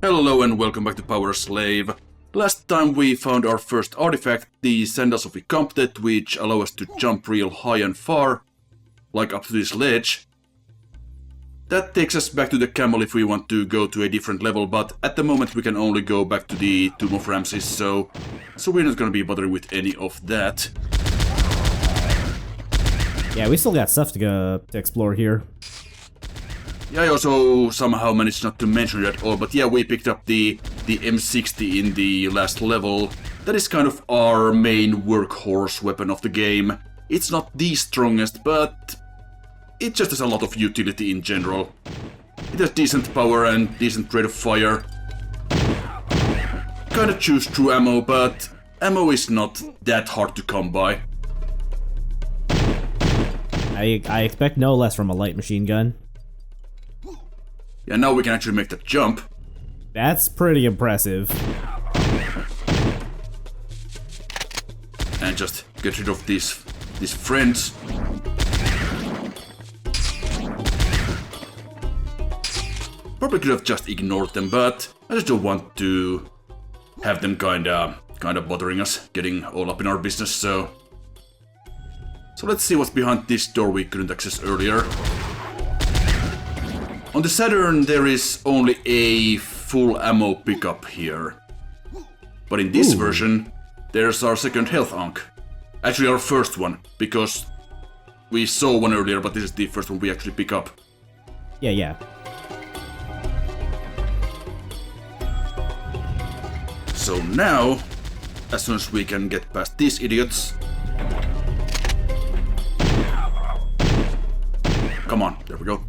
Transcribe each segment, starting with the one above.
Hello and welcome back to PowerSlave. Last time we found our first artifact, the Sandals of Exhumed, which allow us to jump real high and far, like up to this ledge. That takes us back to the camel if we want to go to a different level, but at the moment we can only go back to the Tomb of Ramses, so we're not gonna be bothering with any of that. Yeah, we still got stuff to go to explore here. Yeah, I also somehow managed not to mention it at all, but yeah, we picked up the M60 in the last level. That is kind of our main workhorse weapon of the game. It's not the strongest, but it just has a lot of utility in general. It has decent power and decent rate of fire. Kinda choose through ammo, but ammo is not that hard to come by. I expect no less from a light machine gun. Yeah, now we can actually make that jump. That's pretty impressive. And just get rid of these friends. Probably could have just ignored them, but I just don't want to have them kinda bothering us, getting all up in our business, so let's see what's behind this door we couldn't access earlier. On the Saturn there is only a full ammo pickup here. But in this version, there's our second health ankh. Actually our first one, because we saw one earlier, but this is the first one we actually pick up. Yeah. So now, as soon as we can get past these idiots... Come on, there we go.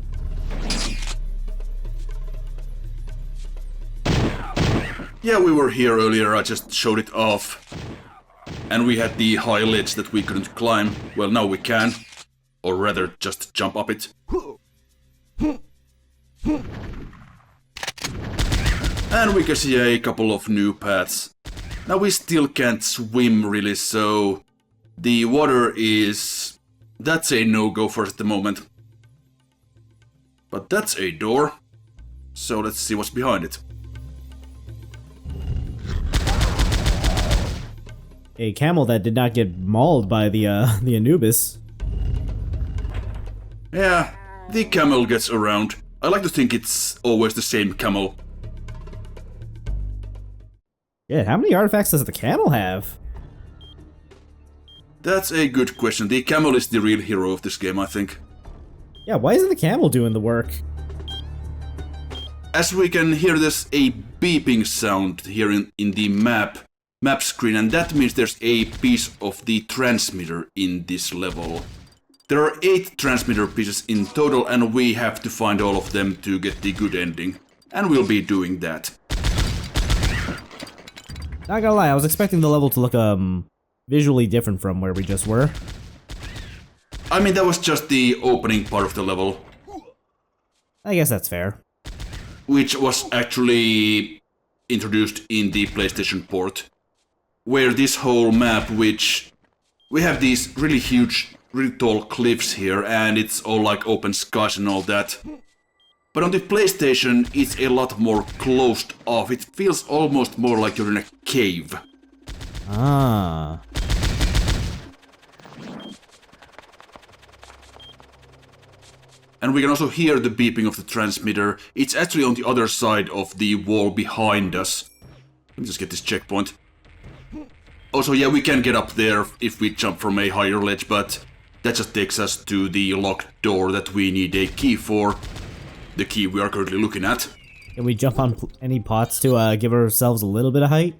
Yeah, we were here earlier, I just showed it off. And we had the high ledge that we couldn't climb. Well, now we can. Or rather, just jump up it. And we can see a couple of new paths. Now we still can't swim really, so... The water is... That's a no-go for us at the moment. But that's a door. So let's see what's behind it. A camel that did not get mauled by the Anubis. Yeah, the camel gets around. I like to think it's always the same camel. Yeah, how many artifacts does the camel have? That's a good question. The camel is the real hero of this game, I think. Yeah, why isn't the camel doing the work? As we can hear, there's a beeping sound here in the map screen, and that means there's a piece of the transmitter in this level. There are 8 transmitter pieces in total, and we have to find all of them to get the good ending. And we'll be doing that. Not gonna lie, I was expecting the level to look visually different from where we just were. I mean, that was just the opening part of the level. I guess that's fair. Which was actually introduced in the PlayStation port. Where this whole map, which... We have these really huge, really tall cliffs here, and it's all like open skies and all that. But on the PlayStation, it's a lot more closed off. It feels almost more like you're in a cave. Ah. And we can also hear the beeping of the transmitter. It's actually on the other side of the wall behind us. Let me just get this checkpoint. Also, yeah, we can get up there if we jump from a higher ledge, but that just takes us to the locked door that we need a key for. The key we are currently looking at. Can we jump on any pots to give ourselves a little bit of height?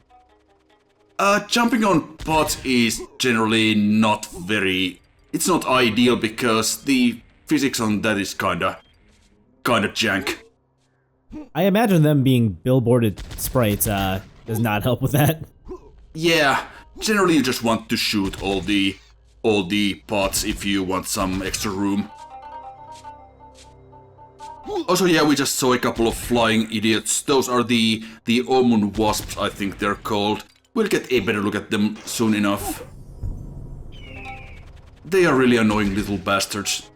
Jumping on pots is generally not very... It's not ideal because the physics on that is kinda jank. I imagine them being billboarded sprites does not help with that. Yeah, generally you just want to shoot all the pots if you want some extra room. Also, yeah, we just saw a couple of flying idiots. Those are the Omun wasps, I think they're called. We'll get a better look at them soon enough. They are really annoying little bastards.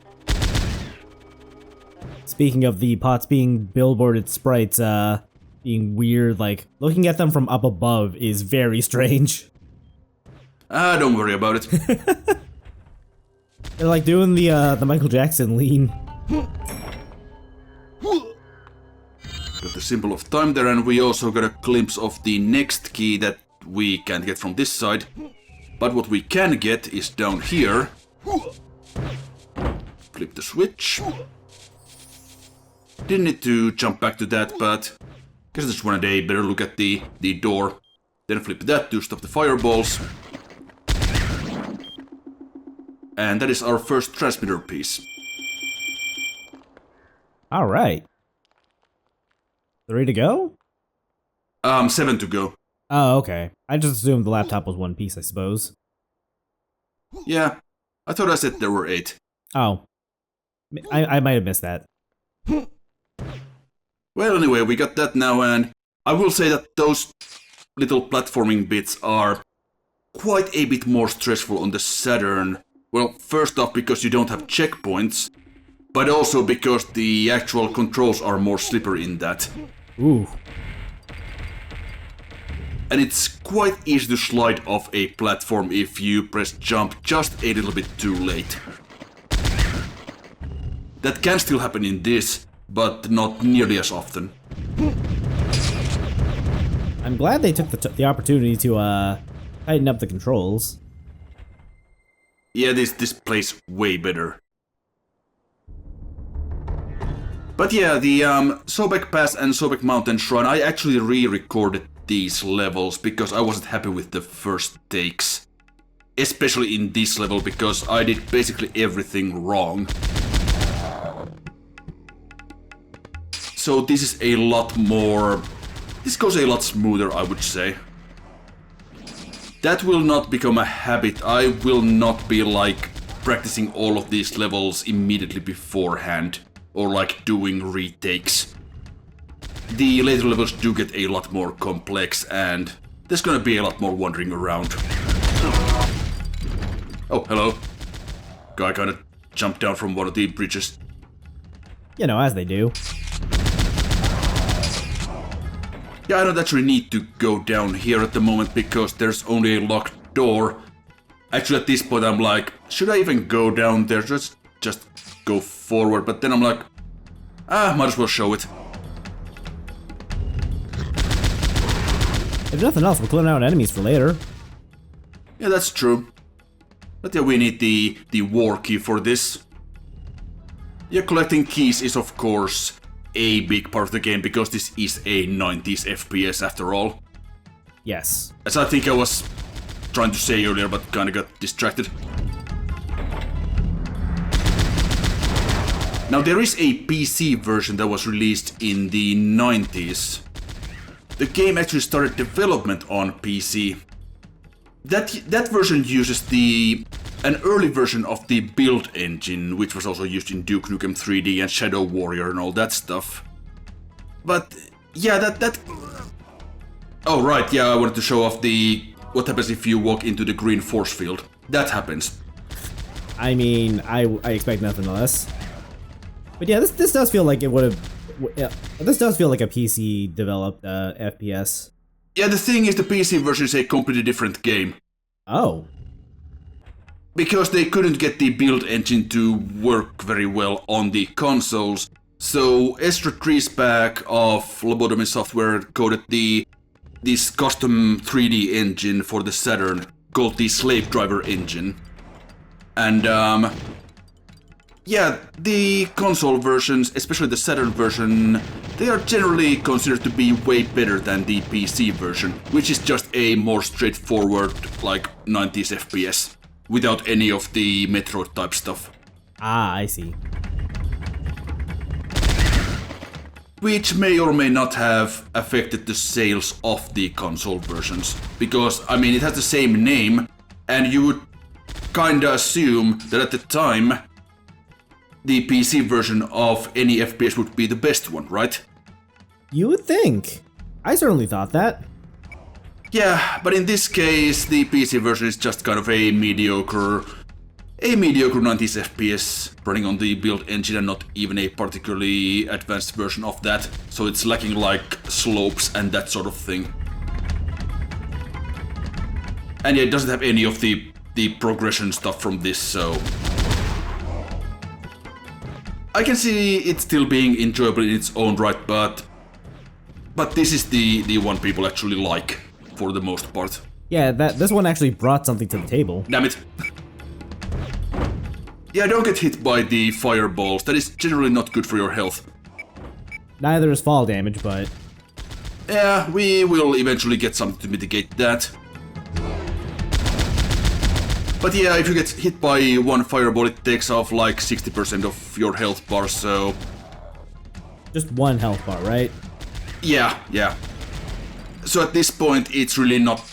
Speaking of the pots being billboarded sprites, being weird. Like, looking at them from up above is very strange. Don't worry about it. They're like doing the Michael Jackson lean. Got the symbol of time there, and we also got a glimpse of the next key that we can't get from this side. But what we can get is down here. Flip the switch. Didn't need to jump back to that, but guess this one a day. Better look at the door. Then flip that to stop the fireballs. And that is our first transmitter piece. Alright. 3 to go? 7 to go. Oh, okay. I just assumed the laptop was one piece, I suppose. Yeah, I thought I said there were 8. Oh. I might have missed that. Well, anyway, we got that now, and I will say that those little platforming bits are quite a bit more stressful on the Saturn. Well, first off, because you don't have checkpoints, but also because the actual controls are more slippery in that. Ooh. And it's quite easy to slide off a platform if you press jump just a little bit too late. That can still happen in this, but not nearly as often. I'm glad they took the opportunity to tighten up the controls. Yeah, this plays way better. But yeah, the Sobek Pass and Sobek Mountain Shrine, I actually re-recorded these levels because I wasn't happy with the first takes. Especially in this level because I did basically everything wrong. So this is a lot more... This goes a lot smoother, I would say. That will not become a habit. I will not be like practicing all of these levels immediately beforehand. Or like doing retakes. The later levels do get a lot more complex and there's gonna be a lot more wandering around. Oh, hello. Guy kinda jumped down from one of the bridges. You know, as they do. Yeah, I don't actually need to go down here at the moment because there's only a locked door. Actually, at this point I'm like, should I even go down there? Just go forward, but then I'm like, might as well show it. If nothing else, we're clearing out enemies for later. Yeah, that's true. But yeah, we need the war key for this. Yeah, collecting keys is of course a big part of the game because this is a 90s FPS after all. Yes. As I think I was trying to say earlier, but kinda got distracted. Now there is a PC version that was released in the 90s. The game actually started development on PC. That version uses an early version of the build engine, which was also used in Duke Nukem 3D and Shadow Warrior and all that stuff. But yeah, that. Oh right, yeah, I wanted to show off what happens if you walk into the green force field. That happens. I mean, I expect nothing less. But yeah, this does feel like it would have. Yeah, this does feel like a PC developed FPS. Yeah, the thing is, the PC version is a completely different game. Oh. Because they couldn't get the build engine to work very well on the consoles, so Ezra Griesbach of Lobotomy Software coded this custom 3D engine for the Saturn called the Slave Driver engine. And yeah, the console versions, especially the Saturn version, they are generally considered to be way better than the PC version, which is just a more straightforward, like 90s FPS, without any of the Metroid type stuff. Ah, I see. Which may or may not have affected the sales of the console versions, because, I mean, it has the same name, and you would kinda assume that at the time, the PC version of any FPS would be the best one, right? You would think. I certainly thought that. Yeah, but in this case, the PC version is just kind of a mediocre a mediocre 90s FPS running on the build engine and not even a particularly advanced version of that, so it's lacking like slopes and that sort of thing. And yeah, it doesn't have any of the progression stuff from this, so I can see it still being enjoyable in its own right, but this is the one people actually like for the most part. Yeah, this one actually brought something to the table. Damn it. Yeah, don't get hit by the fireballs. That is generally not good for your health. Neither is fall damage, but... Yeah, we will eventually get something to mitigate that. But yeah, if you get hit by one fireball, it takes off like 60% of your health bar, so... Just one health bar, right? Yeah. So at this point, it's really not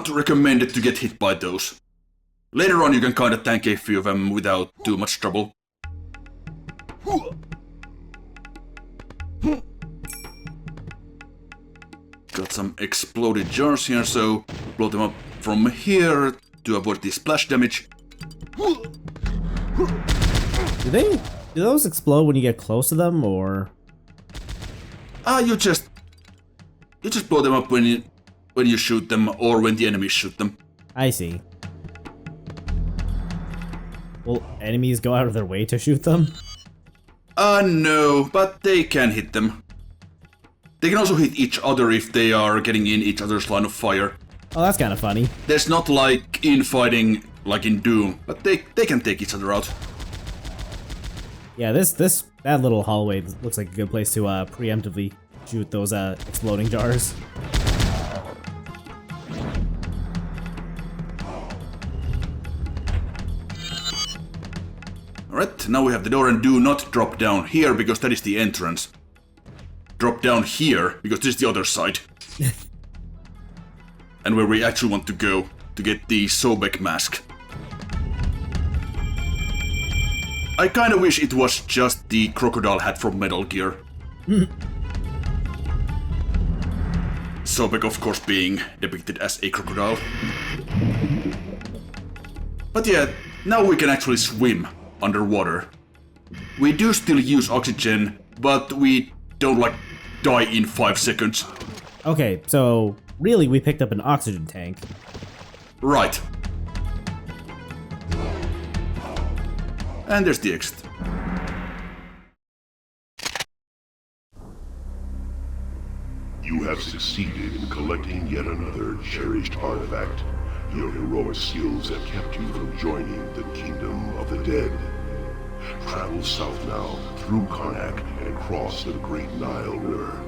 recommended to get hit by those. Later on, you can kinda tank a few of them without too much trouble. Got some exploded jars here, so blow them up from here to avoid the splash damage. Do those explode when you get close to them, or? You just blow them up when you shoot them or when the enemies shoot them. I see. Will enemies go out of their way to shoot them? No, but they can hit them. They can also hit each other if they are getting in each other's line of fire. Oh, that's kind of funny. There's not like infighting like in Doom, but they can take each other out. Yeah, that little hallway looks like a good place to preemptively shoot those exploding jars. Alright, now we have the door, and do not drop down here because that is the entrance. Drop down here because this is the other side. And where we actually want to go to get the Sobek mask. I kinda wish it was just the crocodile hat from Metal Gear. Sobek, of course, being depicted as a crocodile. But yeah, now we can actually swim underwater. We do still use oxygen, but we don't like die in 5 seconds. Okay, so really we picked up an oxygen tank. Right. And there's the exit. You have succeeded in collecting yet another cherished artifact. Your heroic skills have kept you from joining the kingdom of the dead. Travel south now through Karnak and cross the Great Nile River.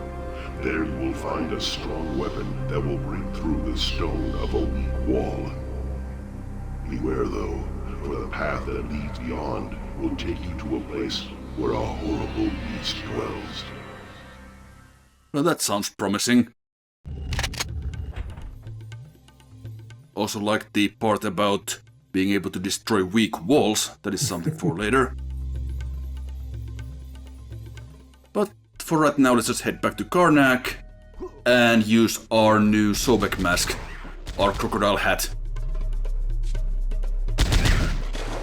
There you will find a strong weapon that will break through the stone of a weak wall. Beware though, for the path that leads beyond will take you to a place where a horrible beast dwells. Well, that sounds promising. Also like the part about being able to destroy weak walls. That is something for later. But for right now, let's just head back to Karnak and use our new Sobek mask, our crocodile hat.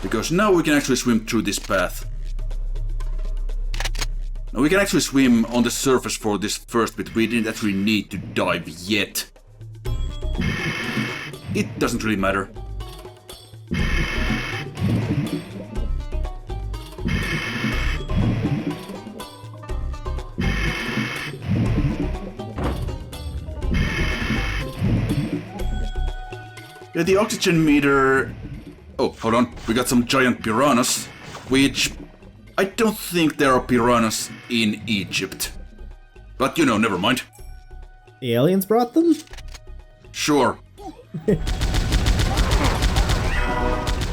Because now we can actually swim through this path. Now we can actually swim on the surface for this first bit. We didn't actually need to dive yet. It doesn't really matter. Yeah, the oxygen meter... Oh, hold on. We got some giant piranhas, which... I don't think there are piranhas in Egypt. But, you know, never mind. The aliens brought them? Sure.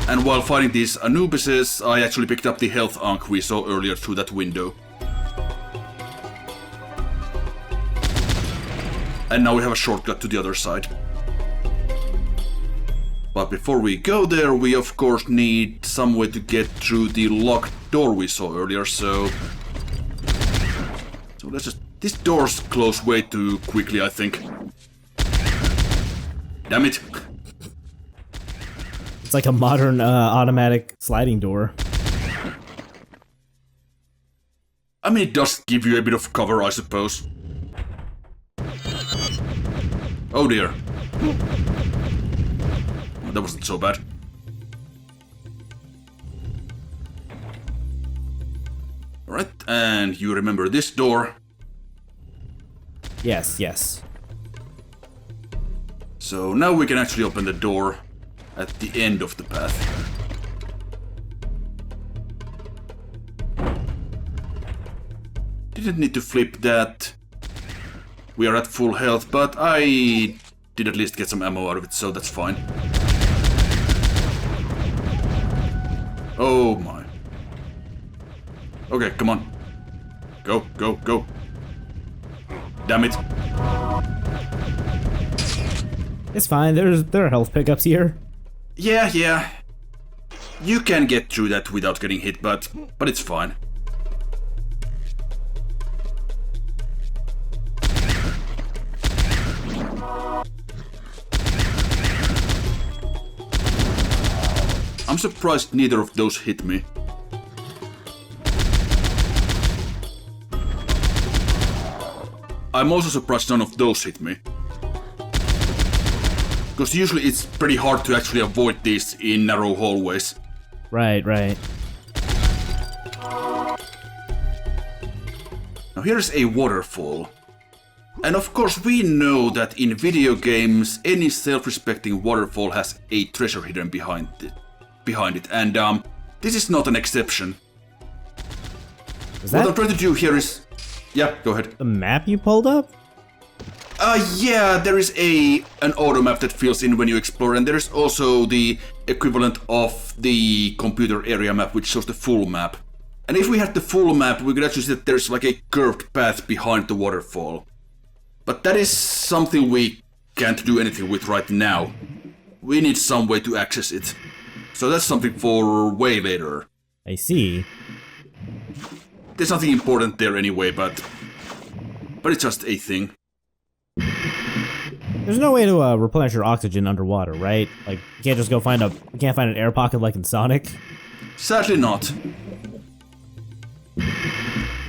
And while fighting these Anubises, I actually picked up the health ankh we saw earlier through that window. And now we have a shortcut to the other side. But before we go there, we of course need some way to get through the locked door we saw earlier, so let's just... These doors close way too quickly, I think. Damn it. It's like a modern automatic sliding door. I mean, it does give you a bit of cover, I suppose. Oh dear. That wasn't so bad. Alright, and you remember this door. Yes, yes. So now we can actually open the door at the end of the path. Didn't need to flip that. We are at full health, but I did at least get some ammo out of it, so that's fine. Oh my. Okay, come on. Go, go, go. Damn it. It's fine, there are health pickups here. Yeah. You can get through that without getting hit, but it's fine. I'm surprised neither of those hit me. I'm also surprised none of those hit me. Because usually it's pretty hard to actually avoid these in narrow hallways. Right. Now here's a waterfall. And of course we know that in video games any self-respecting waterfall has a treasure hidden behind it, and this is not an exception. Is What that I'm trying to do here is... Yeah, go ahead. the map you pulled up? Yeah, there is an auto map that fills in when you explore, and there is also the equivalent of the computer area map, which shows the full map. And if we had the full map, we could actually see that there's like a curved path behind the waterfall. But that is something we can't do anything with right now. We need some way to access it. So that's something for way later. I see. There's nothing important there anyway, but it's just a thing. There's no way to replenish your oxygen underwater, right? Like, you can't just go you can't find an air pocket like in Sonic? Sadly not.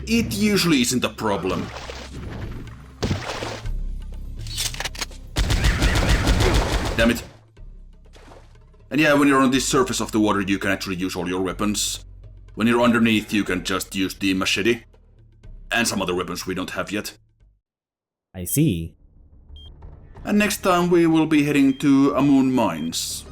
It usually isn't a problem. Damn it. And yeah, when you're on the surface of the water, you can actually use all your weapons. When you're underneath, you can just use the machete. And some other weapons we don't have yet. I see. And next time we will be heading to Amun Mines.